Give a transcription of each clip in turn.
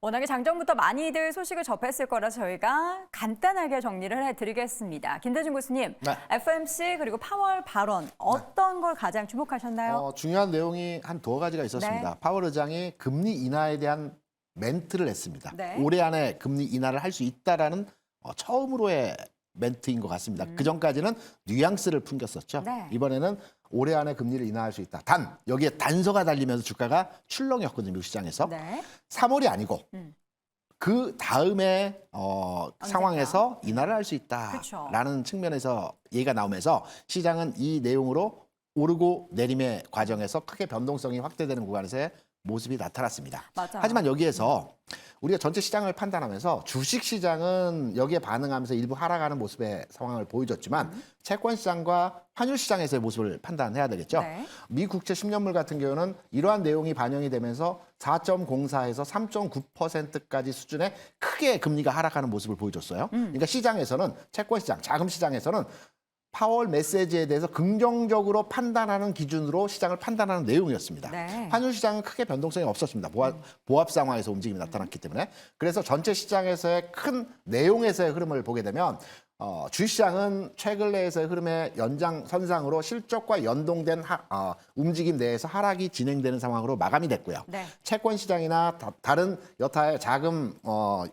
워낙에 장전부터 많이들 소식을 접했을 거라서 저희가 간단하게 정리를 해드리겠습니다. 김대중 교수님, 네. FOMC 그리고 파월 발언 어떤 걸 가장 주목하셨나요? 중요한 내용이 한 두어 가지가 있었습니다. 네. 파월 의장이 금리 인하에 대한 멘트를 했습니다. 네. 올해 안에 금리 인하를 할 수 있다라는 처음으로의 멘트인 것 같습니다. 그전까지는 뉘앙스를 풍겼었죠. 네. 이번에는 올해 안에 금리를 인하할 수 있다. 단, 여기에 단서가 달리면서 주가가 출렁였거든요. 미국 시장에서. 네. 3월이 아니고 그 다음에 상황에서 인하를 할 수 그쵸. 있다라는 측면에서 얘기가 나오면서 시장은 이 내용으로 오르고 내림의 과정에서 크게 변동성이 확대되는 구간에서의 모습이 나타났습니다. 맞아요. 하지만 여기에서 우리가 전체 시장을 판단하면서 주식 시장은 여기에 반응하면서 일부 하락하는 모습의 상황을 보여줬지만 채권 시장과 환율 시장에서의 모습을 판단해야 되겠죠. 네. 미 국채 10년물 같은 경우는 이러한 내용이 반영이 되면서 4.04에서 3.9%까지 수준의 크게 금리가 하락하는 모습을 보여줬어요. 그러니까 시장에서는 채권 시장, 자금 시장에서는 파월 메시지에 대해서 긍정적으로 판단하는 기준으로 시장을 판단하는 내용이었습니다. 네. 환율 시장은 크게 변동성이 없었습니다. 보합 상황에서 움직임이 나타났기 때문에. 그래서 전체 시장에서의 큰 내용에서의 흐름을 보게 되면 주시장은 최근래에서의 흐름의 연장선상으로 실적과 연동된 움직임 내에서 하락이 진행되는 상황으로 마감이 됐고요. 네. 채권 시장이나 다른 여타의 자금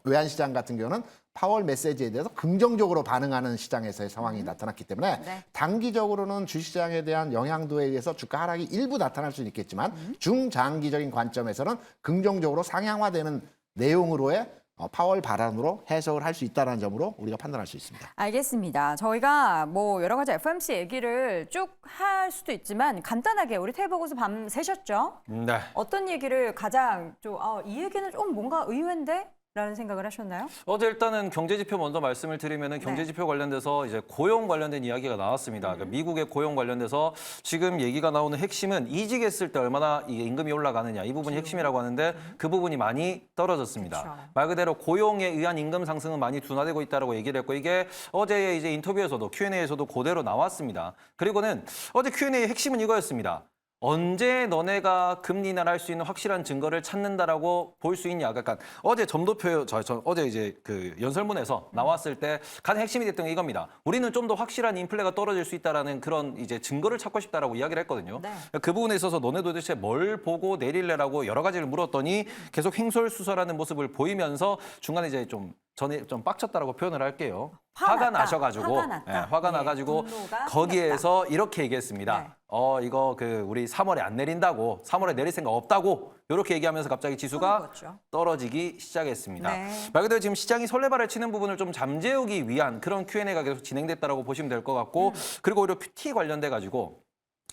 외환 시장 같은 경우는 파월 메시지에 대해서 긍정적으로 반응하는 시장에서의 상황이 나타났기 때문에 네. 단기적으로는 주시장에 대한 영향도에 의해서 주가 하락이 일부 나타날 수는 있겠지만 중장기적인 관점에서는 긍정적으로 상향화되는 내용으로의 파월 발언으로 해석을 할 수 있다는 점으로 우리가 판단할 수 있습니다. 알겠습니다. 저희가 뭐 여러 가지 FOMC 얘기를 쭉 할 수도 있지만 간단하게 우리 테이블 보고서 밤 새셨죠? 네. 어떤 얘기를 가장 좀 이 얘기는 좀 뭔가 의외인데? 라는 생각을 하셨나요? 어제 일단은 경제 지표 먼저 말씀을 드리면은 경제 지표 관련돼서 이제 고용 관련된 이야기가 나왔습니다. 그러니까 미국의 고용 관련돼서 지금 얘기가 나오는 핵심은 이직했을 때 얼마나 이게 임금이 올라가느냐 이 부분이 핵심이라고 하는데 그 부분이 많이 떨어졌습니다. 그렇죠. 말 그대로 고용에 의한 임금 상승은 많이 둔화되고 있다라고 얘기를 했고 이게 어제의 이제 인터뷰에서도 Q&A에서도 그대로 나왔습니다. 그리고는 어제 Q&A의 핵심은 이거였습니다. 언제 너네가 금리 인하를 할 수 있는 확실한 증거를 찾는다라고 볼 수 있냐. 그러니까 어제 점도표, 어제 이제 그 연설문에서 나왔을 때 가장 핵심이 됐던 게 이겁니다. 우리는 좀 더 확실한 인플레가 떨어질 수 있다라는 그런 이제 증거를 찾고 싶다라고 이야기를 했거든요. 네. 그 부분에 있어서 너네 도대체 뭘 보고 내릴래라고 여러 가지를 물었더니 계속 횡설수설하는 모습을 보이면서 중간에 이제 좀 전에 좀 빡쳤다라고 표현을 할게요. 화가 났다. 나셔가지고, 화가 났다. 화가 예, 나가지고 분노가 거기에서 이렇게 얘기했습니다. 네. 이거 우리 3월에 안 내린다고, 3월에 내릴 생각 없다고 이렇게 얘기하면서 갑자기 지수가 그렇죠. 떨어지기 시작했습니다. 네. 말 그대로 지금 시장이 설레발을 치는 부분을 좀 잠재우기 위한 그런 Q&A가 계속 진행됐다라고 보시면 될 것 같고, 그리고 오히려 QT 관련돼 가지고.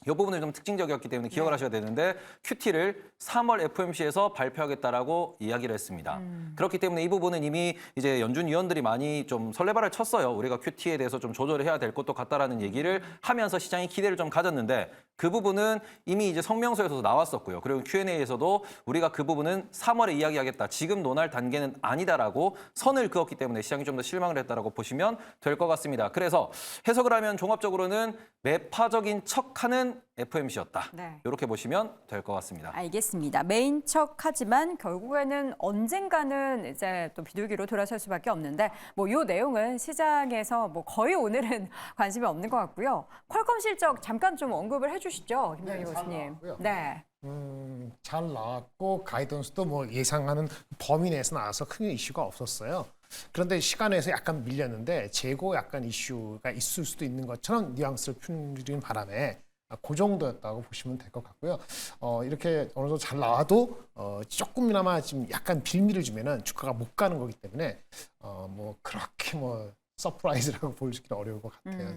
이 부분은 좀 특징적이었기 때문에 기억을 하셔야 되는데 QT를 3월 FOMC에서 발표하겠다라고 이야기를 했습니다. 그렇기 때문에 이 부분은 이미 이제 연준 위원들이 많이 좀 설레발을 쳤어요. 우리가 QT에 대해서 좀 조절을 해야 될 것도 같다라는 얘기를 하면서 시장이 기대를 좀 가졌는데 그 부분은 이미 이제 성명서에서도 나왔었고요. 그리고 Q&A에서도 우리가 그 부분은 3월에 이야기하겠다. 지금 논할 단계는 아니다라고 선을 그었기 때문에 시장이 좀 더 실망을 했다라고 보시면 될 것 같습니다. 그래서 해석을 하면 종합적으로는 매파적인 척하는 FOMC였다. 네. 이렇게 보시면 될 것 같습니다. 알겠습니다. 메인 척하지만 결국에는 언젠가는 이제 또 비둘기로 돌아설 수밖에 없는데 뭐 이 내용은 시장에서 뭐 거의 오늘은 관심이 없는 것 같고요. 퀄컴 실적 잠깐 좀 언급을 해주시죠, 김정희 교수님. 네. 잘 나왔고 가이던스도 뭐 예상하는 범위 내에서 나와서 큰 이슈가 없었어요. 그런데 시간에서 약간 밀렸는데 재고 약간 이슈가 있을 수도 있는 것처럼 뉘앙스를 풍기는 바람에 그 정도였다고 보시면 될 것 같고요. 이렇게 어느 정도 잘 나와도 조금이나마 지금 약간 빌미를 주면은 주가가 못 가는 거기 때문에 뭐 그렇게 뭐 서프라이즈라고 보기는 어려울 것 같아요.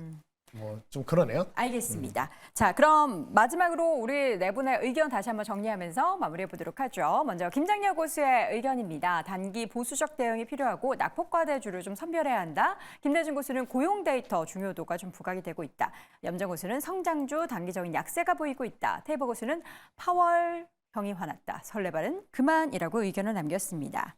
뭐 좀 그러네요. 알겠습니다. 자, 그럼 마지막으로 우리 네 분의 의견 다시 한번 정리하면서 마무리해 보도록 하죠. 먼저 김장렬 고수의 의견입니다. 단기 보수적 대응이 필요하고 낙폭과대주를 좀 선별해야 한다. 김대중 고수는 고용 데이터 중요도가 좀 부각이 되고 있다. 염정 고수는 성장주 단기적인 약세가 보이고 있다. 테이버 고수는 파월 형이 화났다. 설레발은 그만이라고 의견을 남겼습니다.